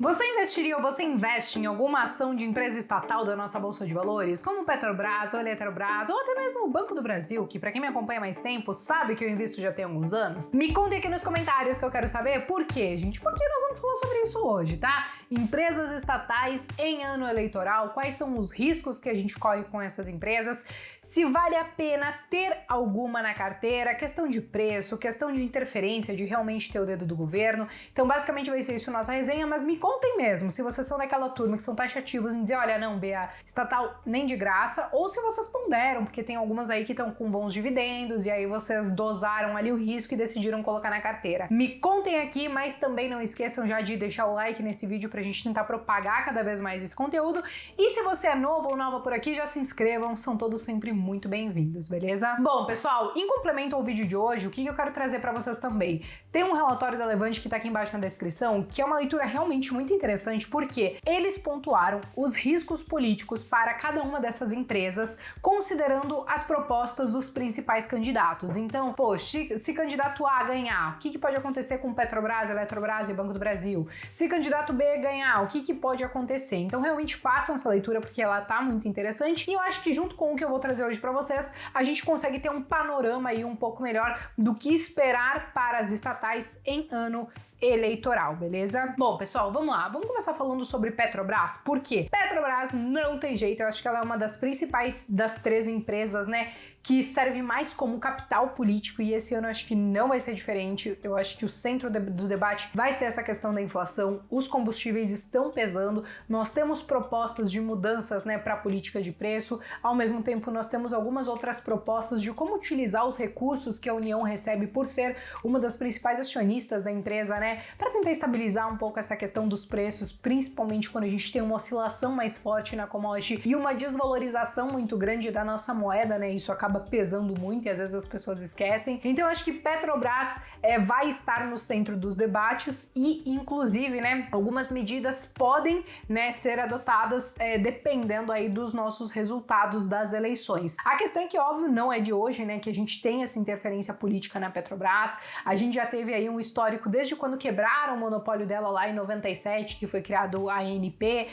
Você investiria ou você investe em alguma ação de empresa estatal da nossa Bolsa de Valores, como Petrobras ou Eletrobras, ou até mesmo o Banco do Brasil, que pra quem me acompanha há mais tempo sabe que eu invisto já tem alguns anos? Me contem aqui nos comentários que eu quero saber por quê, gente, porque nós vamos falar sobre isso hoje, tá? Empresas estatais em ano eleitoral, quais são os riscos que a gente corre com essas empresas, se vale a pena ter alguma na carteira, questão de preço, questão de interferência, de realmente ter o dedo do governo. Então basicamente vai ser isso a nossa resenha, mas me contem mesmo se vocês são daquela turma que são taxativos em dizer, olha, não, Bea, estatal nem de graça, ou se vocês ponderam, porque tem algumas aí que estão com bons dividendos e aí vocês dosaram ali o risco e decidiram colocar na carteira. Me contem aqui, mas também não esqueçam já de deixar o like nesse vídeo pra gente tentar propagar cada vez mais esse conteúdo. E se você é novo ou nova por aqui, já se inscrevam, são todos sempre muito bem-vindos, beleza? Bom, pessoal, em complemento ao vídeo de hoje, o que eu quero trazer pra vocês também? Tem um relatório da Levante que tá aqui embaixo na descrição, que é uma leitura realmente muito interessante, porque eles pontuaram os riscos políticos para cada uma dessas empresas, considerando as propostas dos principais candidatos. Então, poxa, se candidato A ganhar, o que pode acontecer com Petrobras, Eletrobras e Banco do Brasil? Se candidato B ganhar, o que pode acontecer? Então, realmente façam essa leitura, porque ela tá muito interessante, e eu acho que junto com o que eu vou trazer hoje para vocês, a gente consegue ter um panorama aí um pouco melhor do que esperar para as estatais em ano eleitoral, beleza? Bom, pessoal, vamos lá. Vamos começar falando sobre Petrobras. Por quê? Petrobras não tem jeito. Eu acho que ela é uma das principais das três empresas, né, que serve mais como capital político, e esse ano eu acho que não vai ser diferente. Eu acho que o centro do debate vai ser essa questão da inflação. Os combustíveis estão pesando. Nós temos propostas de mudanças, né, para a política de preço. Ao mesmo tempo, nós temos algumas outras propostas de como utilizar os recursos que a União recebe por ser uma das principais acionistas da empresa, né, para tentar estabilizar um pouco essa questão dos preços, principalmente quando a gente tem uma oscilação mais forte na commodity e uma desvalorização muito grande da nossa moeda, né? Isso acaba pesando muito e às vezes as pessoas esquecem. Então eu acho que Petrobras vai estar no centro dos debates e, inclusive, né, algumas medidas podem, né, ser adotadas dependendo aí dos nossos resultados das eleições. A questão é que, óbvio, não é de hoje, né, que a gente tem essa interferência política na Petrobras. A gente já teve aí um histórico desde quando quebraram o monopólio dela lá em 97, que foi criado a ANP,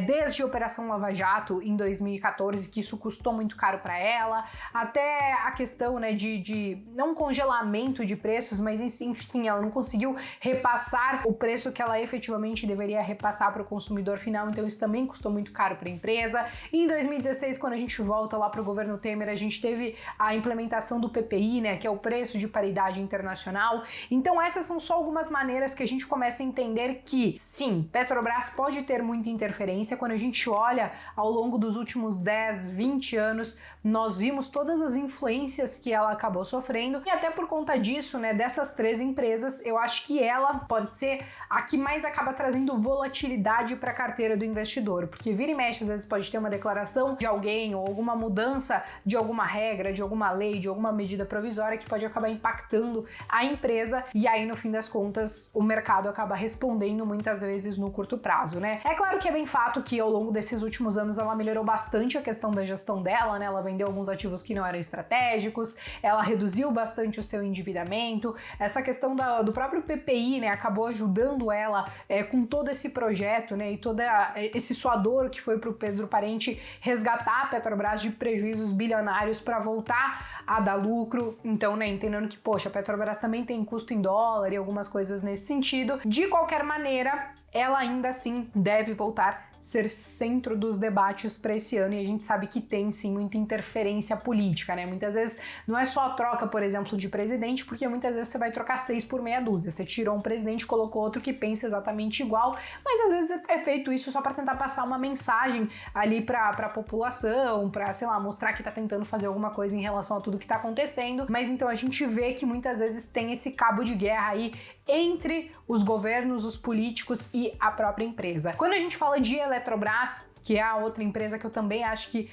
desde a Operação Lava Jato em 2014, que isso custou muito caro para ela, até a questão, né, de não congelamento de preços, mas enfim, ela não conseguiu repassar o preço que ela efetivamente deveria repassar para o consumidor final, então isso também custou muito caro para a empresa. E em 2016, quando a gente volta lá para o governo Temer, a gente teve a implementação do PPI, né, que é o preço de paridade internacional. Então essas são só algumas maneiras que a gente começa a entender que, sim, Petrobras pode ter muita interferência. Quando a gente olha ao longo dos últimos 10, 20 anos, nós vimos todas as influências que ela acabou sofrendo, e até por conta disso, né, dessas três empresas, eu acho que ela pode ser a que mais acaba trazendo volatilidade para a carteira do investidor, porque vira e mexe, às vezes pode ter uma declaração de alguém ou alguma mudança de alguma regra, de alguma lei, de alguma medida provisória que pode acabar impactando a empresa, e aí no fim das contas o mercado acaba respondendo muitas vezes no curto prazo, né? É claro que é bem fato que ao longo desses últimos anos ela melhorou bastante a questão da gestão dela, né? Ela vendeu alguns ativos que não eram estratégicos, ela reduziu bastante o seu endividamento, essa questão do próprio PPI, né, acabou ajudando ela com todo esse projeto, né, e todo esse suador que foi pro Pedro Parente resgatar a Petrobras de prejuízos bilionários para voltar a dar lucro. Então, né, entendendo que, poxa, a Petrobras também tem custo em dólar e algumas coisas nesse sentido. De qualquer maneira, ela ainda assim deve voltar a ser centro dos debates para esse ano, e a gente sabe que tem sim muita interferência política, né? Muitas vezes não é só a troca, por exemplo, de presidente, porque muitas vezes você vai trocar 6 por meia dúzia. Você tirou um presidente, colocou outro que pensa exatamente igual, mas às vezes é feito isso só para tentar passar uma mensagem ali para a população, para, sei lá, mostrar que tá tentando fazer alguma coisa em relação a tudo que tá acontecendo. Mas então a gente vê que muitas vezes tem esse cabo de guerra aí entre os governos, os políticos e a própria empresa. Quando a gente fala de Eletrobras, que é a outra empresa que eu também acho que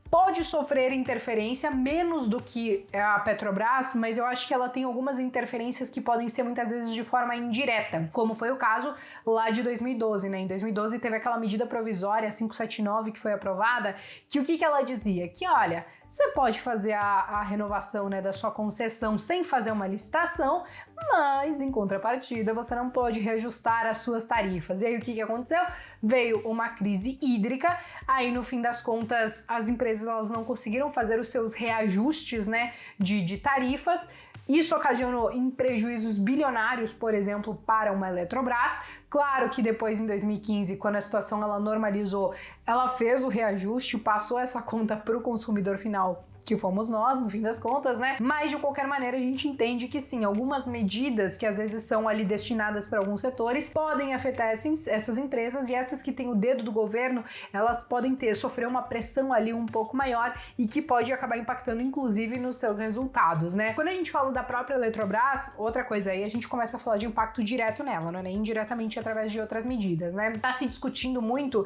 pode sofrer interferência, menos do que a Petrobras, mas eu acho que ela tem algumas interferências que podem ser muitas vezes de forma indireta, como foi o caso lá de 2012, né? Em 2012 teve aquela medida provisória 579 que foi aprovada, que o que ela dizia? Que, olha, Você pode fazer a renovação, né, da sua concessão sem fazer uma licitação, mas em contrapartida você não pode reajustar as suas tarifas. E aí o que aconteceu? Veio uma crise hídrica, aí no fim das contas as empresas elas não conseguiram fazer os seus reajustes, né, de tarifas. Isso ocasionou em prejuízos bilionários, por exemplo, para uma Eletrobras. Claro que depois, em 2015, quando a situação ela normalizou, ela fez o reajuste, passou essa conta para o consumidor final, que fomos nós, no fim das contas, né? Mas, de qualquer maneira, a gente entende que sim, algumas medidas que às vezes são ali destinadas para alguns setores podem afetar essas empresas, e essas que têm o dedo do governo, elas podem sofrer uma pressão ali um pouco maior e que pode acabar impactando, inclusive, nos seus resultados, né? Quando a gente fala da própria Eletrobras, outra coisa aí, a gente começa a falar de impacto direto nela, né? Indiretamente através de outras medidas, né? Tá se discutindo muito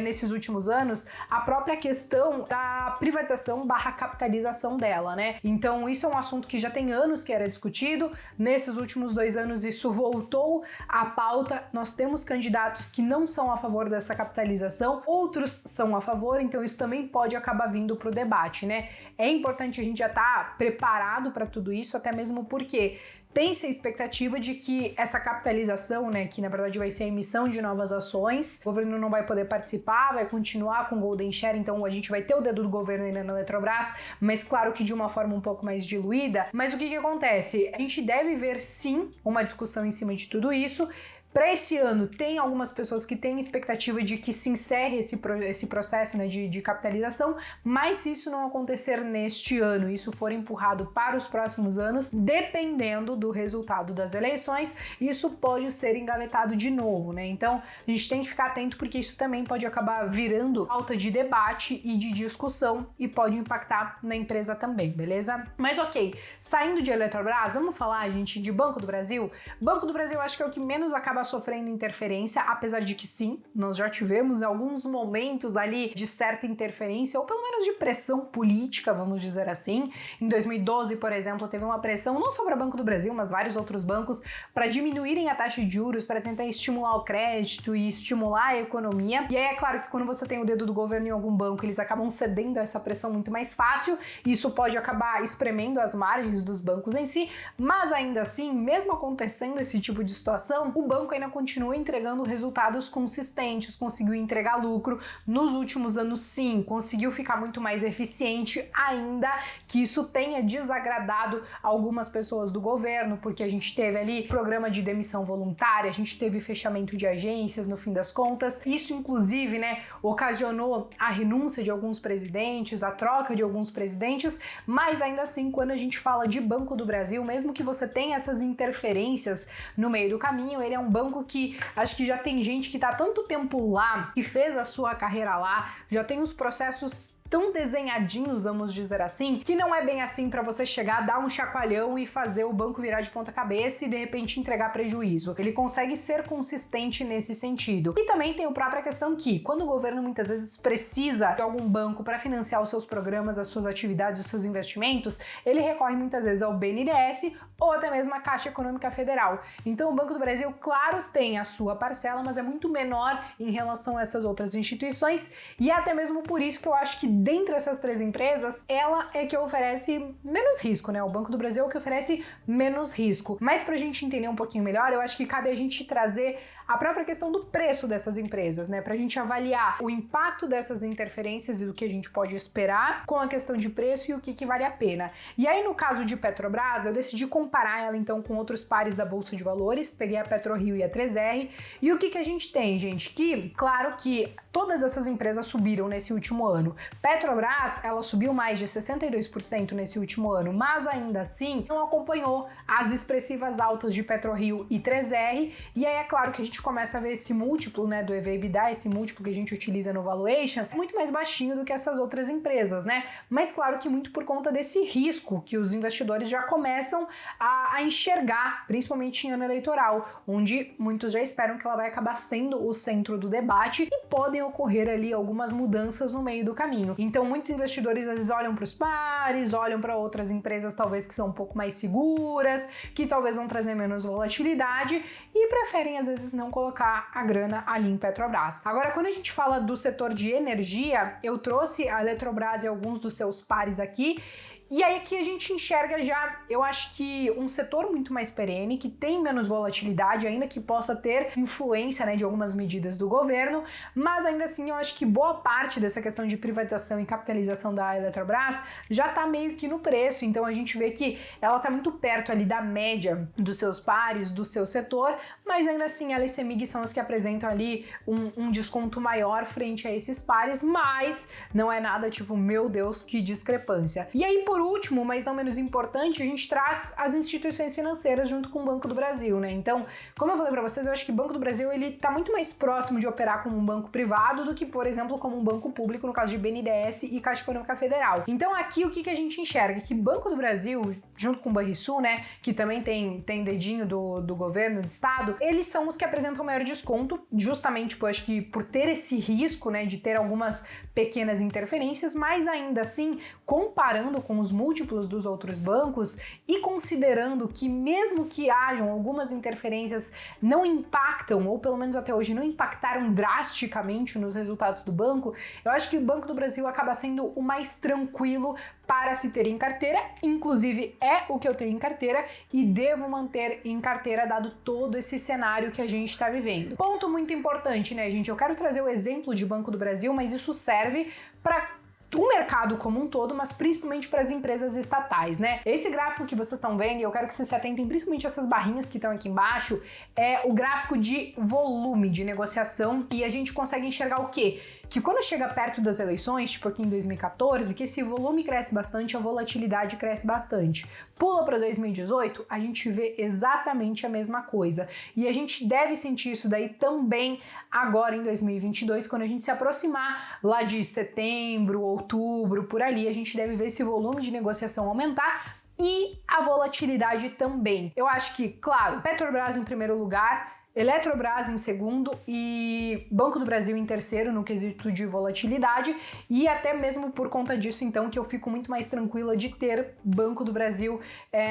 nesses últimos anos a própria questão da privatização / capitalização dela, né? Então isso é um assunto que já tem anos que era discutido. Nesses últimos 2 anos isso voltou à pauta. Nós temos candidatos que não são a favor dessa capitalização, outros são a favor, então isso também pode acabar vindo para o debate, né? É importante a gente já estar preparado para tudo isso, até mesmo porque tem-se a expectativa de que essa capitalização, né, que na verdade vai ser a emissão de novas ações, o governo não vai poder participar, vai continuar com o Golden Share, então a gente vai ter o dedo do governo ainda na Eletrobras, mas claro que de uma forma um pouco mais diluída. Mas o que acontece? A gente deve ver sim uma discussão em cima de tudo isso. Para esse ano, tem algumas pessoas que têm expectativa de que se encerre esse processo, né, de capitalização, mas se isso não acontecer neste ano, isso for empurrado para os próximos anos, dependendo do resultado das eleições, isso pode ser engavetado de novo, né? Então, a gente tem que ficar atento porque isso também pode acabar virando pauta de debate e de discussão e pode impactar na empresa também, beleza? Mas ok, saindo de Eletrobras, vamos falar, gente, de Banco do Brasil. Banco do Brasil acho que é o que menos acaba sofrendo interferência, apesar de que sim, nós já tivemos alguns momentos ali de certa interferência, ou pelo menos de pressão política, vamos dizer assim. Em 2012, por exemplo, teve uma pressão não só para o Banco do Brasil, mas vários outros bancos, para diminuírem a taxa de juros, para tentar estimular o crédito e estimular a economia. E aí é claro que quando você tem o dedo do governo em algum banco, eles acabam cedendo a essa pressão muito mais fácil, e isso pode acabar espremendo as margens dos bancos em si, mas ainda assim, mesmo acontecendo esse tipo de situação, o banco ainda continua entregando resultados consistentes, conseguiu entregar lucro. Nos últimos anos, sim, conseguiu ficar muito mais eficiente, ainda que isso tenha desagradado algumas pessoas do governo, porque a gente teve ali programa de demissão voluntária, a gente teve fechamento de agências no fim das contas. Isso, inclusive, né, ocasionou a renúncia de alguns presidentes, a troca de alguns presidentes, mas ainda assim, quando a gente fala de Banco do Brasil, mesmo que você tenha essas interferências no meio do caminho, ele é um banco que acho que já tem gente que tá há tanto tempo lá, que fez a sua carreira lá, já tem os processos tão desenhadinhos, vamos dizer assim, que não é bem assim para você chegar, dar um chacoalhão e fazer o banco virar de ponta cabeça e de repente entregar prejuízo. Ele consegue ser consistente nesse sentido. E também tem a própria questão que, quando o governo muitas vezes precisa de algum banco para financiar os seus programas, as suas atividades, os seus investimentos, ele recorre muitas vezes ao BNDES ou até mesmo à Caixa Econômica Federal. Então o Banco do Brasil, claro, tem a sua parcela, mas é muito menor em relação a essas outras instituições, e é até mesmo por isso que eu acho que dentre essas 3 empresas, ela é que oferece menos risco, né? O Banco do Brasil é o que oferece menos risco. Mas pra gente entender um pouquinho melhor, eu acho que cabe a gente trazer a própria questão do preço dessas empresas, né? Pra gente avaliar o impacto dessas interferências e do que a gente pode esperar com a questão de preço e o que vale a pena. E aí, no caso de Petrobras, eu decidi comparar ela, então, com outros pares da Bolsa de Valores, peguei a PetroRio e a 3R, e o que a gente tem, gente? Que, claro que todas essas empresas subiram nesse último ano. Petrobras, ela subiu mais de 62% nesse último ano, mas ainda assim não acompanhou as expressivas altas de PetroRio e 3R, e aí é claro que a gente começa a ver esse múltiplo, né, do EV/EBITDA, esse múltiplo que a gente utiliza no valuation, muito mais baixinho do que essas outras empresas, né? Mas claro que muito por conta desse risco que os investidores já começam a enxergar, principalmente em ano eleitoral, onde muitos já esperam que ela vai acabar sendo o centro do debate e podem ocorrer ali algumas mudanças no meio do caminho. Então muitos investidores eles olham para os pares, olham para outras empresas talvez que são um pouco mais seguras, que talvez vão trazer menos volatilidade e preferem às vezes não não colocar a grana ali em Petrobras. Agora, quando a gente fala do setor de energia, eu trouxe a Eletrobras e alguns dos seus pares aqui. E aí aqui a gente enxerga já, eu acho que um setor muito mais perene, que tem menos volatilidade, ainda que possa ter influência, né, de algumas medidas do governo, mas ainda assim eu acho que boa parte dessa questão de privatização e capitalização da Eletrobras já tá meio que no preço, então a gente vê que ela tá muito perto ali da média dos seus pares, do seu setor, mas ainda assim ela e CEMIG são as que apresentam ali um desconto maior frente a esses pares, mas não é nada tipo, meu Deus, que discrepância. E aí, por último, mas não menos importante, a gente traz as instituições financeiras junto com o Banco do Brasil, né? Então, como eu falei para vocês, eu acho que o Banco do Brasil ele tá muito mais próximo de operar como um banco privado do que, por exemplo, como um banco público, no caso de BNDES e Caixa Econômica Federal. Então, aqui o que a gente enxerga? Que Banco do Brasil, junto com o Banrisul, né, que também tem dedinho do governo, do estado, eles são os que apresentam maior desconto, justamente, tipo, acho que por ter esse risco, né, de ter algumas pequenas interferências, mas ainda assim, comparando com os múltiplos dos outros bancos e considerando que mesmo que hajam algumas interferências não impactam, ou pelo menos até hoje não impactaram drasticamente nos resultados do banco, eu acho que o Banco do Brasil acaba sendo o mais tranquilo para se ter em carteira, inclusive é o que eu tenho em carteira e devo manter em carteira dado todo esse cenário que a gente está vivendo. Ponto muito importante, né, gente? Eu quero trazer o exemplo de Banco do Brasil, mas isso serve para o mercado como um todo, mas principalmente para as empresas estatais, né? Esse gráfico que vocês estão vendo, e eu quero que vocês se atentem principalmente a essas barrinhas que estão aqui embaixo, é o gráfico de volume de negociação e a gente consegue enxergar o quê? Que quando chega perto das eleições, tipo aqui em 2014, que esse volume cresce bastante, a volatilidade cresce bastante. Pula para 2018, a gente vê exatamente a mesma coisa. E a gente deve sentir isso daí também agora em 2022, quando a gente se aproximar lá de setembro, outubro, por ali, a gente deve ver esse volume de negociação aumentar e a volatilidade também. Eu acho que, claro, Petrobras em primeiro lugar, Eletrobras em segundo e Banco do Brasil em terceiro no quesito de volatilidade, e até mesmo por conta disso, então, que eu fico muito mais tranquila de ter Banco do Brasil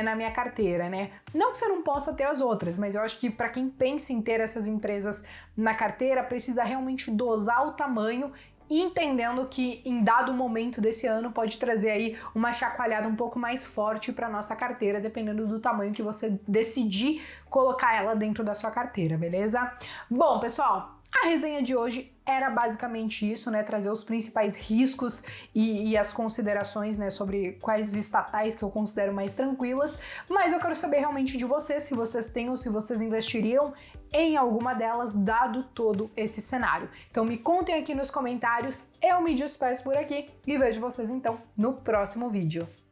na minha carteira, né? Não que você não possa ter as outras, mas eu acho que para quem pensa em ter essas empresas na carteira, precisa realmente dosar o tamanho, entendendo que em dado momento desse ano pode trazer aí uma chacoalhada um pouco mais forte para nossa carteira, dependendo do tamanho que você decidir colocar ela dentro da sua carteira, beleza? Bom, pessoal, a resenha de hoje era basicamente isso, né? Trazer os principais riscos e as considerações, né, sobre quais estatais que eu considero mais tranquilas, mas eu quero saber realmente de vocês, se vocês têm ou se vocês investiriam em alguma delas, dado todo esse cenário. Então me contem aqui nos comentários, eu me despeço por aqui e vejo vocês então no próximo vídeo.